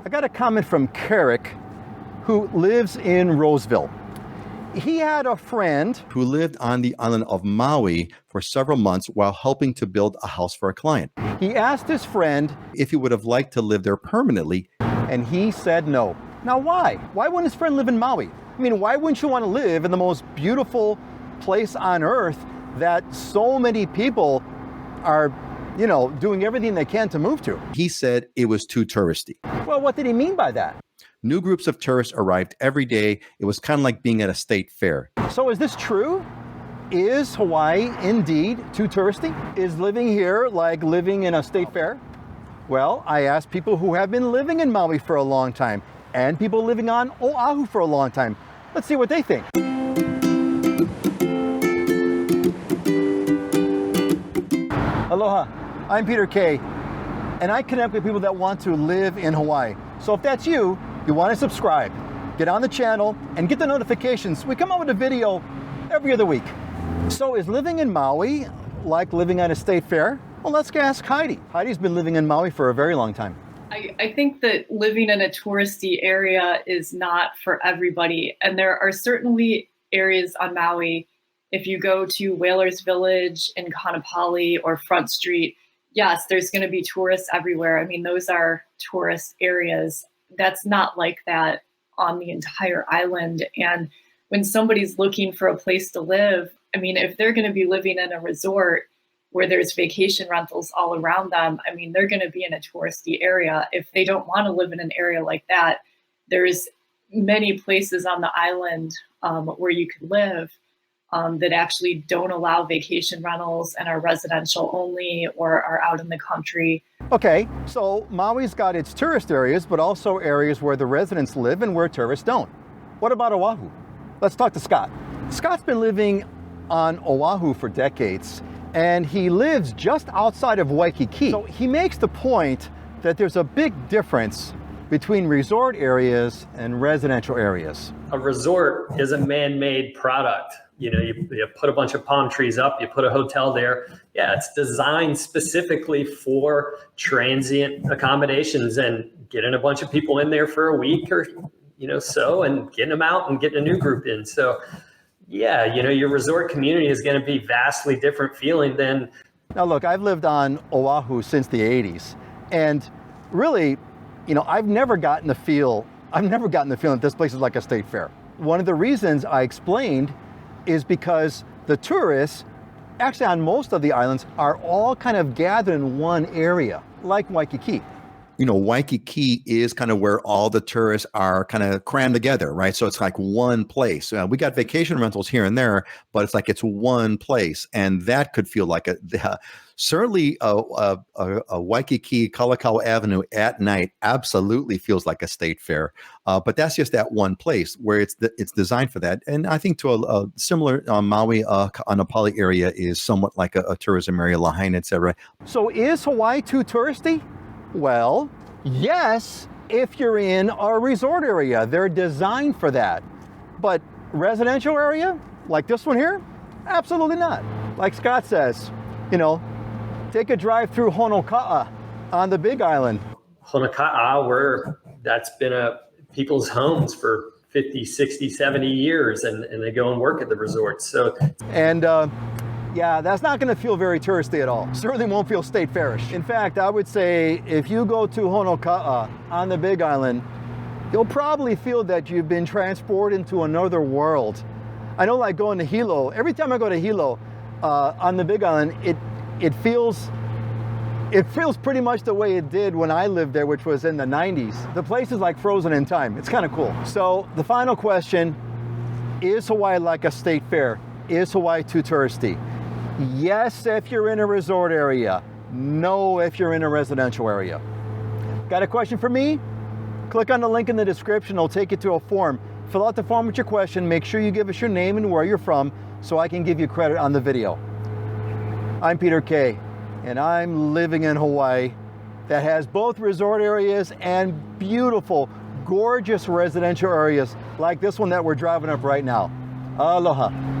I got a comment from Carrick, who lives in Roseville. He had a friend who lived on the island of Maui for several months while helping to build a house for a client. He asked his friend if he would have liked to live there permanently, and he said no. Now why? Why wouldn't his friend live in Maui? I mean, why wouldn't you want to live in the most beautiful place on earth that so many people are, doing everything they can to move to? He said it was too touristy. Well, what did he mean by that? New groups of tourists arrived every day. It was kind of like being at a state fair. So is this true? Is Hawaii indeed too touristy? Is living here like living in a state fair? Well, I asked people who have been living in Maui for a long time and people living on Oahu for a long time. Let's see what they think. Aloha, I'm Peter Kay, and I connect with people that want to live in Hawaii. So if that's you, you want to subscribe, get on the channel, and get the notifications. We come out with a video every other week. So is living in Maui like living at a state fair? Well, let's ask Heidi. Heidi's been living in Maui for a very long time. I think that living in a touristy area is not for everybody. And there are certainly areas on Maui, if you go to Whalers Village in Kaanapali or Front Street, yes, there's going to be tourists everywhere. I mean, those are tourist areas. That's not like that on the entire island. And when somebody's looking for a place to live, I mean, if they're going to be living in a resort where there's vacation rentals all around them, I mean, they're going to be in a touristy area. If they don't want to live in an area like that, there's many places on the island where you could live that actually don't allow vacation rentals and are residential only or are out in the country. Okay, so Maui's got its tourist areas, but also areas where the residents live and where tourists don't. What about Oahu? Let's talk to Scott. Scott's been living on Oahu for decades, and he lives just outside of Waikiki. So he makes the point that there's a big difference between resort areas and residential areas. A resort is a man-made product. You put a bunch of palm trees up, you put a hotel there. Yeah, it's designed specifically for transient accommodations and getting a bunch of people in there for a week or, and getting them out and getting a new group in. So, yeah, your resort community is going to be vastly different feeling than. Now, look, I've lived on Oahu since the 80s. And really, I've never gotten the feeling that this place is like a state fair. One of the reasons I explained is because the tourists, actually on most of the islands, are all kind of gathered in one area, like Waikiki. Waikiki is kind of where all the tourists are kind of crammed together, right? So it's like one place. We got vacation rentals here and there, but it's like it's one place. And that could feel like certainly a Waikiki, Kalakaua Avenue at night absolutely feels like a state fair. But that's just that one place where it's designed for that. And I think to a similar Maui, Kaanapali area is somewhat like a tourism area, Lahaina, et cetera. So is Hawaii too touristy? Well, yes, if you're in a resort area. They're designed for that. But residential area, like this one here, absolutely not. Like Scott says, take a drive through Honoka'a on the Big Island. Honoka'a, where that's been people's homes for 50, 60, 70 years, and they go and work at the resorts. So, and yeah, that's not going to feel very touristy at all. Certainly won't feel state fairish. In fact, I would say if you go to Honoka'a on the Big Island, you'll probably feel that you've been transported into another world. I know, like going to Hilo, every time I go to Hilo on the Big Island, it feels pretty much the way it did when I lived there, which was in the 90s. The place is like frozen in time. It's kind of cool. So the final question, is Hawaii like a state fair? Is Hawaii too touristy? Yes, if you're in a resort area. No, if you're in a residential area. Got a question for me? Click on the link in the description. It'll take you to a form. Fill out the form with your question. Make sure you give us your name and where you're from so I can give you credit on the video. I'm Peter Kay, and I'm living in Hawaii that has both resort areas and beautiful, gorgeous residential areas like this one that we're driving up right now. Aloha.